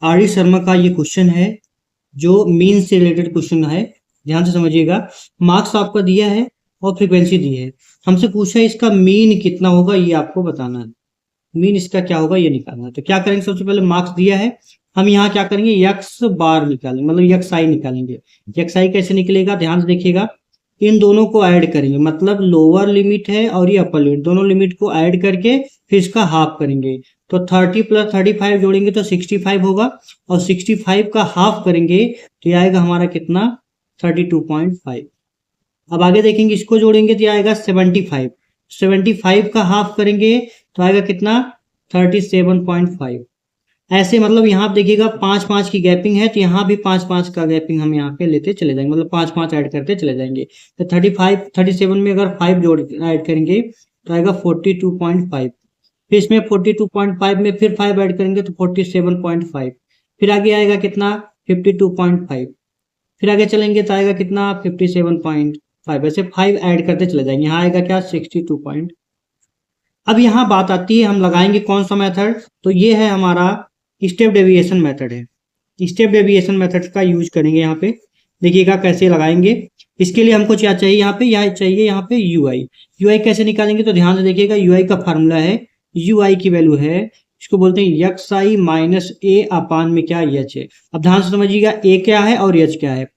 R D Sharma का ये question है जो मीन से रिलेटेड क्वेश्चन है। ध्यान से समझिएगा। मार्क्स आपका दिया है और फ्रीक्वेंसी दी है। हमसे पूछा है इसका मीन कितना होगा, ये आपको बताना है। मीन इसका क्या होगा ये निकालना है। तो क्या करेंगे, सबसे पहले मार्क्स दिया है, हम यहाँ क्या करेंगे, यक्स बार निकालेंगे, मतलब यक्स आई निकालेंगे। यक्स आई कैसे निकलेगा, ध्यान से देखिएगा। इन दोनों को ऐड करेंगे, मतलब लोअर लिमिट है और ये अपर लिमिट, दोनों लिमिट को ऐड करके फिर इसका हाफ करेंगे। तो 30 प्लस 35 जोड़ेंगे तो 65 होगा, और 65 का हाफ करेंगे तो ये आएगा हमारा कितना, 32.5। अब आगे देखेंगे, इसको जोड़ेंगे तो ये आएगा 75। 75 का हाफ करेंगे तो आएगा कितना, 37.5। ऐसे मतलब यहाँ पे देखिएगा 5-5 की गैपिंग है, तो यहाँ भी 5-5 का गैपिंग हम यहाँ पे लेते चले जाएंगे, मतलब 5-5 ऐड करते चले जाएंगे। तो 37 में अगर 5 जोड़ ऐड करेंगे तो आएगा 42.5। फिर इसमें 42.5 में फिर 5 ऐड करेंगे तो 47.5। फिर आगे आएगा कितना, 52.5। फिर आगे चलेंगे तो आएगा कितना, 57.5। ऐसे 5 ऐड करते चले जाएंगे, यहाँ आएगा क्या, 62। अब यहाँ बात आती है, हम लगाएंगे कौन सा मेथड, तो ये है हमारा स्टेप डेविएशन मेथड है। स्टेप डेविएशन मेथड का यूज करेंगे यहाँ पे। देखिएगा कैसे लगाएंगे। इसके लिए हमको क्या चाहिए, यहाँ पे चाहिए यहाँ पे यूआई। यूआई कैसे निकालेंगे, तो ध्यान से देखिएगा। यूआई का फार्मूला है, यूआई की वैल्यू है, इसको बोलते हैं यक्स आई माइनस ए अपान में क्या, एच है। अब ध्यान से समझिएगा, ए क्या है और एच क्या है।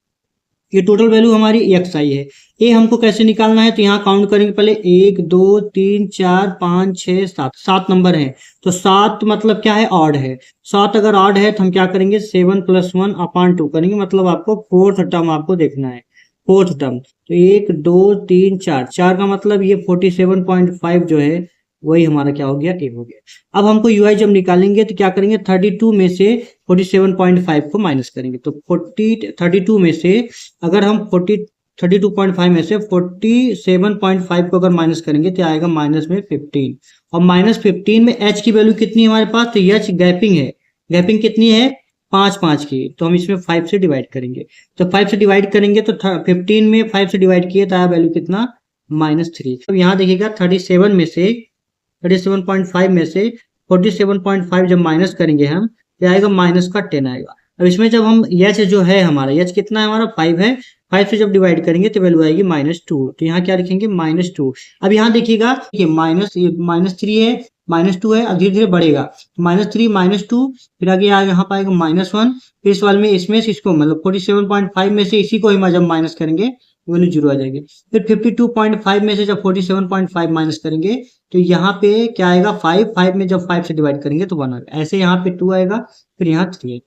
ये टोटल वैल्यू हमारी एक्स आई है। ए हमको कैसे निकालना है, तो यहाँ काउंट करेंगे पहले, 1 2 3 4 5 6 7, 7 नंबर हैं। तो 7 मतलब क्या है, ऑड है। 7 अगर ऑड है तो हम क्या करेंगे, 7 + 1 अपान 2 करेंगे, मतलब आपको फोर्थ टर्म आपको देखना है, फोर्थ टर्म। तो 1 2 3 4, 4 का मतलब ये 47.5 जो है वही हमारा क्या हो गया, ए हो गया। अब हमको यूआई जब निकालेंगे तो क्या करेंगे, 32 में से 47.5 को माइनस करेंगे। तो 32 में से अगर हम 32.5 में से 47.5 को अगर माइनस करेंगे तो आएगा माइनस में 15। और माइनस 15 में एच की वैल्यू कितनी है हमारे पास, तो एच गैपिंग है। गैपिंग कितनी है, 5-5 की, तो हम इसमें 5 से डिवाइड करेंगे। तो 5 से डिवाइड करेंगे तो 15 में 5 से डिवाइड किए तो आया वैल्यू कितना, -3। अब यहाँ देखिएगा 37.5 में से 47.5 जब माइनस करेंगे हम तो आएगा माइनस का 10 आएगा। अब इसमें जब हम एच जो है हमारा, एच कितना है हमारा, 5 है, 5 से जब डिवाइड करेंगे तो वैल्यू आएगी -2। तो यहाँ क्या लिखेंगे, -2। अब यहाँ देखिएगा, ये -3 है, -2 है, अब धीरे धीरे बढ़ेगा, -3 -2, फिर आगे यहाँ पाएगा -1। फिर इस वाले में इसमें से इसको मतलब 47.5 में से इसी को ही जब माइनस करेंगे वैल्यू 0 आ जाएगी। फिर 52.5 में से जब 47.5 माइनस करेंगे तो यहाँ पे क्या आएगा, 5 में जब 5 से डिवाइड करेंगे तो 1 आएगा। ऐसे यहाँ पे 2 आएगा, फिर यहाँ 3 है।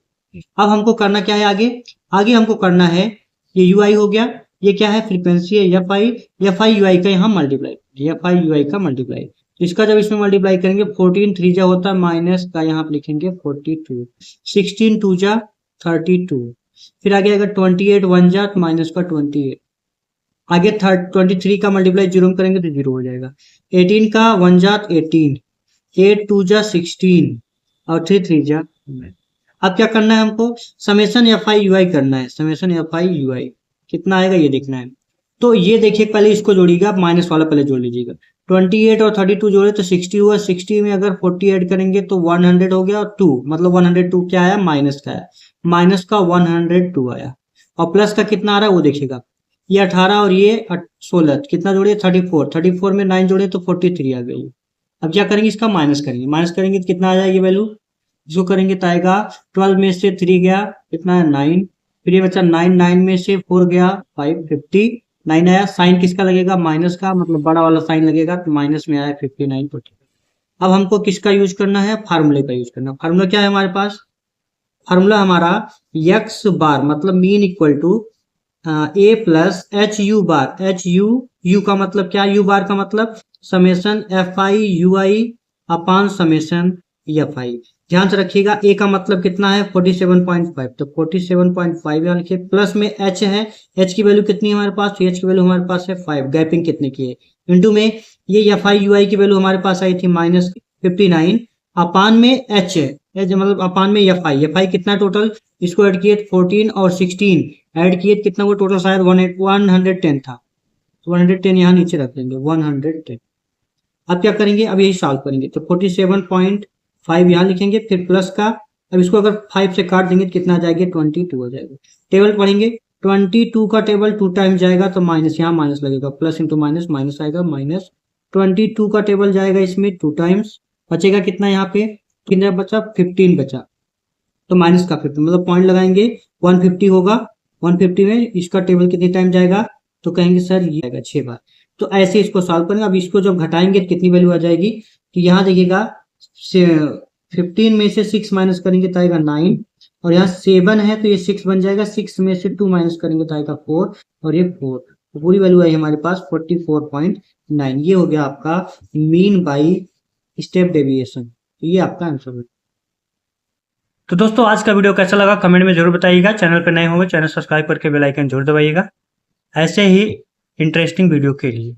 अब हमको करना क्या है, आगे हमको करना है, ये यू आई हो गया, ये क्या है, फ्रीक्वेंसी है एफ आई यू आई का यहाँ मल्टीप्लाई, एफ आई यू आई का मल्टीप्लाई। तो इसका जब इसमें मल्टीप्लाई करेंगे, 14 3 जा होता है माइनस का, यहाँ पे लिखेंगे 42, 16 2 जा 32, फिर आगे अगर 28 1 जा तो माइनस का 28, आगे 23 का मल्टीप्लाई 0 करेंगे तो 0 हो जाएगा। 18 का 1 जा 18, 8 2 जा 16, और 3 3 जा। अब क्या करना है हमको, समेशन एफ आई यू आई करना है। समेशन एफ आई यू आई कितना आएगा ये देखना है। तो ये देखिए, पहले इसको जोड़िएगा, माइनस वाला पहले जोड़ लीजिएगा। 28 और 32 जोड़े तो 60 हुआ, 60 में अगर 40 ऐड करेंगे तो 100 हो गया, और 2 मतलब 102 क्या आया, माइनस का आया, माइनस का 102 आया। और प्लस का कितना आ रहा है वो देखिएगा, ये 18 और ये 16, कितना जोड़े, 34, 34 में 9 जोड़े तो 43 आ गई। अब क्या करेंगे, इसका माइनस करेंगे तो कितना आ जाएगी वैल्यू, जो करेंगे तो आएगा 12 में से 3 गया, कितना है 9, फिर ये बचा 9 में से 4 गया 5, 59 आया। साइन किसका लगेगा, माइनस का, मतलब बड़ा वाला साइन लगेगा, तो माइनस में आया 59। अब हमको किसका यूज करना है, फार्मूले का यूज करना है। फार्मूला क्या है हमारे पास, फार्मूला हमारा एक्स बार मतलब mean equal to a plus h u bar. H u का मतलब क्या, यू बार का मतलब summation f i u i upon summation f i. ध्यान से रखिएगा, ए का मतलब कितना है, 47.5, तो 47.5 यहाँ लिखिए, प्लस में एच है, एच की वैल्यू कितनी है हमारे पास, तो एच की वैल्यू हमारे पास है 5, गैपिंग कितने की है, इंटू में ये एफ आई यू आई की वैल्यू हमारे पास आई थी -59, अपान में एच है, एच मतलब अपान में एफ आई कितना टोटल, इसको ऐड किए 14 और 16 ऐड किए कितना, वो टोटल शायद 110 था, तो 110 यहाँ नीचे रख देंगे, 110। अब क्या करेंगे, अब यही सॉल्व करेंगे, तो 47.5 यहाँ लिखेंगे, फिर प्लस का अब इसको अगर 5 से काट देंगे तो कितना आ जाएगा, 22 हो जाएगा। टेबल पढ़ेंगे, 22 का टेबल 2 टाइम्स जाएगा तो माइनस, यहाँ माइनस लगेगा, प्लस इंटू माइनस, माइनस आएगा माइनस। 22 का टेबल जाएगा इसमें 2 टाइम्स, बचेगा कितना यहाँ पे, कितना बचा, 15 बचा, तो माइनस का 15 मतलब पॉइंट लगाएंगे 150 होगा। 150 में इसका टेबल कितने टाइम जाएगा, तो कहेंगे सर ये आएगा 6 बार। तो ऐसे इसको सॉल्व करेंगे। अब इसको जब घटाएंगे तो कितनी वैल्यू आ जाएगी, तो यहाँ देखिएगा 15 में से 6 माइनस करेंगे तो आएगा 9, और यहाँ 7 है तो ये 6 बन जाएगा, 6 में से 2 माइनस करेंगे तो आएगा 4, और ये 4, तो पूरी वैल्यू आई हमारे पास 44.9। ये हो गया आपका मीन बाई स्टेप डेविएशन, तो ये आपका आंसर है। तो दोस्तों आज का वीडियो कैसा लगा कमेंट में जरूर बताइएगा। चैनल पर नए होंगे चैनल सब्सक्राइब करके बेल आइकन जरूर दबाइएगा ऐसे ही इंटरेस्टिंग वीडियो के लिए।